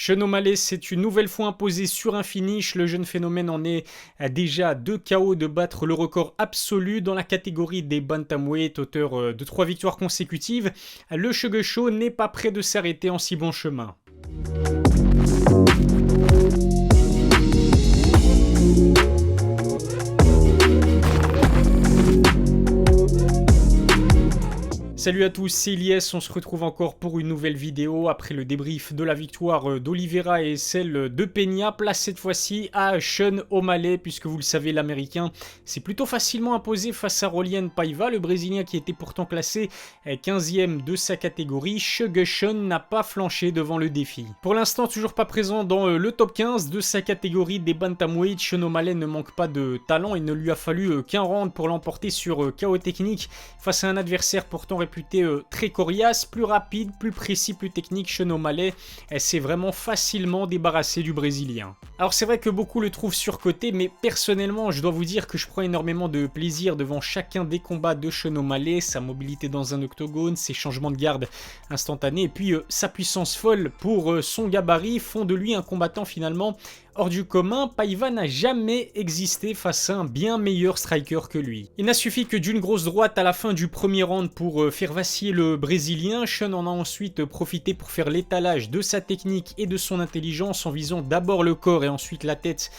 Sean O'Malley s'est une nouvelle fois imposé sur un finish. Le jeune phénomène en est déjà 2 KO de battre le record absolu dans la catégorie des bantamweight, auteur de 3 victoires consécutives. Le Sugar Show n'est pas prêt de s'arrêter en si bon chemin. Salut à tous, c'est Ilyes, on se retrouve encore pour une nouvelle vidéo après le débrief de la victoire d'Oliveira et celle de Peña. Place cette fois-ci à Sean O'Malley, puisque vous le savez, l'américain s'est plutôt facilement imposé face à Rolian Paiva, le brésilien qui était pourtant classé 15e de sa catégorie. Sugar Sean n'a pas flanché devant le défi. Pour l'instant, toujours pas présent dans le top 15 de sa catégorie des bantamweight, Sean O'Malley ne manque pas de talent, il ne lui a fallu qu'un round pour l'emporter sur KO technique face à un adversaire pourtant réputé très coriace, plus rapide, plus précis, plus technique. Sean O'Malley s'est vraiment facilement débarrassé du brésilien. Alors c'est vrai que beaucoup le trouvent surcoté, mais personnellement je dois vous dire que je prends énormément de plaisir devant chacun des combats de Sean O'Malley, sa mobilité dans un octogone, ses changements de garde instantanés et puis sa puissance folle pour son gabarit font de lui un combattant finalement hors du commun. Paiva n'a jamais existé face à un bien meilleur striker que lui. Il n'a suffi que d'une grosse droite à la fin du premier round pour faire vaciller le brésilien. Sean en a ensuite profité pour faire l'étalage de sa technique et de son intelligence en visant d'abord le corps et ensuite la tête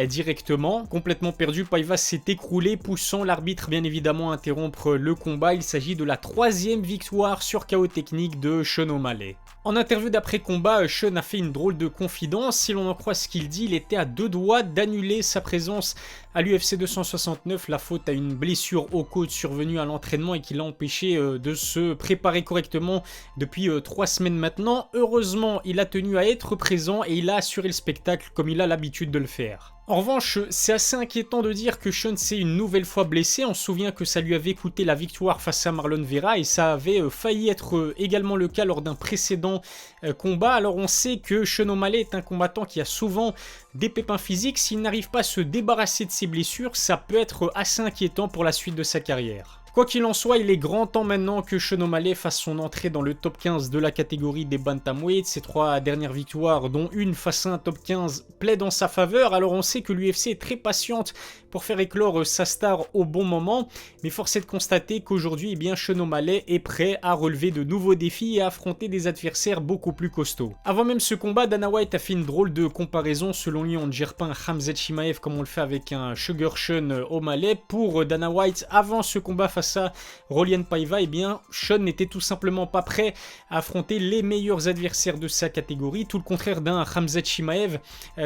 directement. Complètement perdu, Paiva s'est écroulé, poussant l'arbitre bien évidemment à interrompre le combat. Il s'agit de la 3e victoire sur KO technique de Sean O'Malley. En interview d'après-combat, Sean a fait une drôle de confidence. Si l'on en croit ce qu'il dit, il était à 2 doigts d'annuler sa présence à l'UFC 269. La faute à une blessure au coude survenue à l'entraînement et qui l'a empêché de se préparer correctement depuis 3 semaines maintenant. Heureusement, il a tenu à être présent et il a assuré le spectacle comme il a l'habitude de le faire. En revanche, c'est assez inquiétant de dire que Sean s'est une nouvelle fois blessé. On se souvient que ça lui avait coûté la victoire face à Marlon Vera et ça avait failli être également le cas lors d'un précédent combat. Alors on sait que Sean O'Malley est un combattant qui a souvent des pépins physiques. S'il n'arrive pas à se débarrasser de ses blessures, ça peut être assez inquiétant pour la suite de sa carrière. Quoi qu'il en soit, il est grand temps maintenant que Sean O'Malley fasse son entrée dans le top 15 de la catégorie des bantamweight. Ses 3 dernières victoires, dont une face à un top 15, plaident en sa faveur. Alors on sait que l'UFC est très patiente pour faire éclore sa star au bon moment, mais force est de constater qu'aujourd'hui, Sean O'Malley est prêt à relever de nouveaux défis et à affronter des adversaires beaucoup plus costauds. Avant même ce combat, Dana White a fait une drôle de comparaison. Selon lui, on ne gère pas un Khamzat Chimaev comme on le fait avec un Sugar Sean O'Malley. Pour Dana White, avant ce combat face à Rolian Paiva, Sean n'était tout simplement pas prêt à affronter les meilleurs adversaires de sa catégorie, tout le contraire d'un Khamzat Chimaev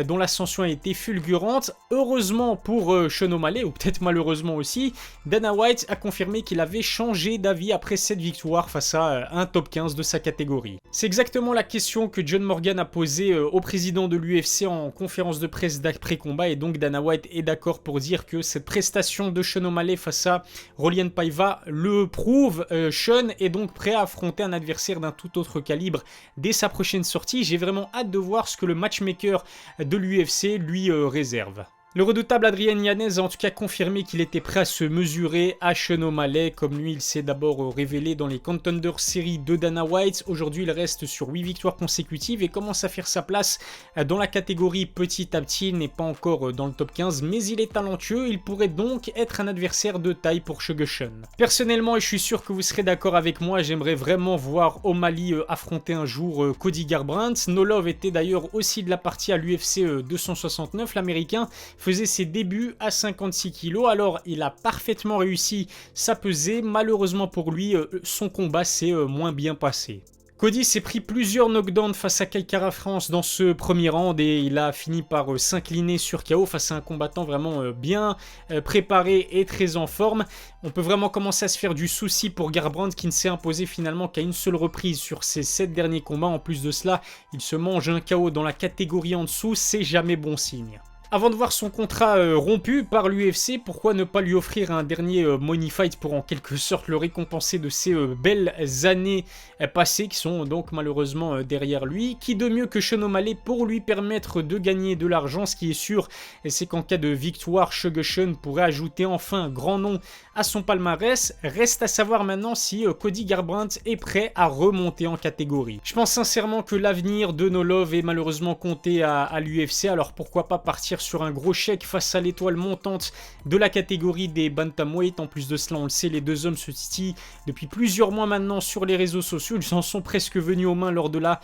dont l'ascension a été fulgurante. Heureusement pour Sean O'Malley, ou peut-être malheureusement aussi, Dana White a confirmé qu'il avait changé d'avis après cette victoire face à un top 15 de sa catégorie. C'est exactement la question que John Morgan a posée au président de l'UFC en conférence de presse d'après-combat, et donc Dana White est d'accord pour dire que cette prestation de Sean O'Malley face à Rolian Paiva le prouve. Sean est donc prêt à affronter un adversaire d'un tout autre calibre dès sa prochaine sortie. J'ai vraiment hâte de voir ce que le matchmaker de l'UFC lui réserve. Le redoutable Adrian Yanez a en tout cas confirmé qu'il était prêt à se mesurer à Sean O'Malley. Comme lui, il s'est d'abord révélé dans les Contender Series de Dana White. Aujourd'hui, il reste sur 8 victoires consécutives et commence à faire sa place dans la catégorie petit à petit. Il n'est pas encore dans le top 15, mais il est talentueux. Il pourrait donc être un adversaire de taille pour Sugar Sean. Personnellement, et je suis sûr que vous serez d'accord avec moi, j'aimerais vraiment voir O'Malley affronter un jour Cody Garbrandt. No Love était d'ailleurs aussi de la partie à l'UFC 269. L'américain faisait ses débuts à 56 kg, alors il a parfaitement réussi sa pesée. Malheureusement pour lui, son combat s'est moins bien passé. Cody s'est pris plusieurs knockdowns face à Kai Kara France dans ce premier round et il a fini par s'incliner sur KO face à un combattant vraiment bien préparé et très en forme. On peut vraiment commencer à se faire du souci pour Garbrandt qui ne s'est imposé finalement qu'à une seule reprise sur ses 7 derniers combats. En plus de cela, il se mange un KO dans la catégorie en dessous, c'est jamais bon signe. Avant de voir son contrat rompu par l'UFC, pourquoi ne pas lui offrir un dernier money fight pour en quelque sorte le récompenser de ses belles années passées qui sont donc malheureusement derrière lui. Qui de mieux que Sean O'Malley pour lui permettre de gagner de l'argent. Ce qui est sûr, c'est qu'en cas de victoire, Sugar Sean pourrait ajouter enfin un grand nom à son palmarès. Reste à savoir maintenant si Cody Garbrandt est prêt à remonter en catégorie. Je pense sincèrement que l'avenir de No Love est malheureusement compté à l'UFC, alors pourquoi pas partir sur un gros chèque face à l'étoile montante de la catégorie des bantamweight. En plus de cela, on le sait, les deux hommes se titillent depuis plusieurs mois maintenant sur les réseaux sociaux. Ils en sont presque venus aux mains lors de la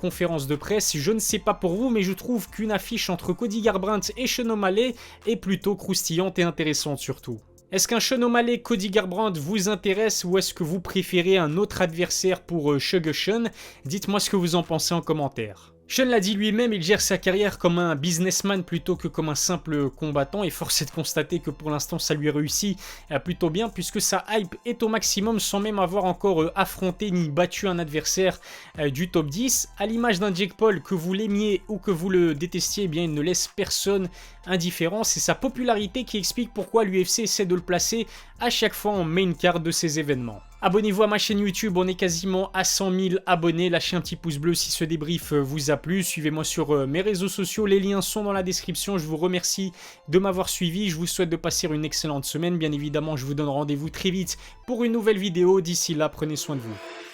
conférence de presse. Je ne sais pas pour vous, mais je trouve qu'une affiche entre Cody Garbrandt et Sean O'Malley est plutôt croustillante et intéressante surtout. Est-ce qu'un Sean O'Malley Cody Garbrandt vous intéresse ou est-ce que vous préférez un autre adversaire pour Sugar Sean? Dites-moi ce que vous en pensez en commentaire. Sean l'a dit lui-même, il gère sa carrière comme un businessman plutôt que comme un simple combattant et force est de constater que pour l'instant ça lui réussit plutôt bien puisque sa hype est au maximum sans même avoir encore affronté ni battu un adversaire du top 10. À l'image d'un Jake Paul, que vous l'aimiez ou que vous le détestiez, eh bien il ne laisse personne indifférent. C'est sa popularité qui explique pourquoi l'UFC essaie de le placer à chaque fois en main card de ses événements. Abonnez-vous à ma chaîne YouTube, on est quasiment à 100 000 abonnés. Lâchez un petit pouce bleu si ce débrief vous a plu. Suivez-moi sur mes réseaux sociaux, les liens sont dans la description. Je vous remercie de m'avoir suivi. Je vous souhaite de passer une excellente semaine. Bien évidemment, je vous donne rendez-vous très vite pour une nouvelle vidéo. D'ici là, prenez soin de vous.